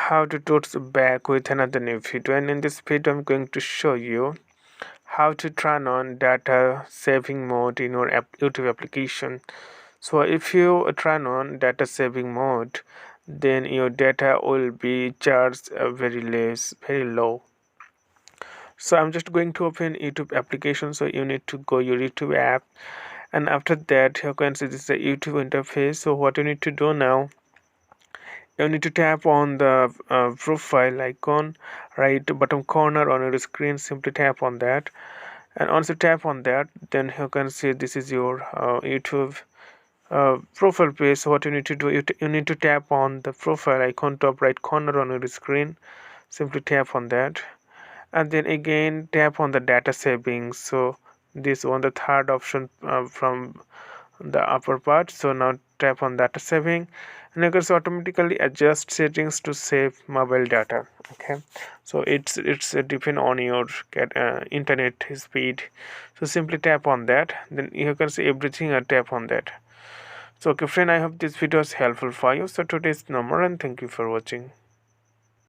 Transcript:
how to towards back with another new video, and in this video I'm going to show you how to turn on data saving mode in your YouTube application. So if you turn on data saving mode, then your data will be charged very low. So I'm just going to open YouTube application. So you need to go your YouTube app, and after that you can see this is the YouTube interface. So what you need to do now, you need to tap on the profile icon right bottom corner on your screen. Simply tap on that, and once you tap on that, then you can see this is your YouTube profile page. So what you need to do, you need to tap on the profile icon top right corner on your screen. Simply tap on that, and then again tap on the data savings. So this one, the third option from the upper part. So now tap on data saving, and you can automatically adjust settings to save mobile data. Okay, so it's depend on your internet speed. So simply tap on that, then you can see everything and tap on that. So okay friend, I hope this video is helpful for you. So today's number, and thank you for watching.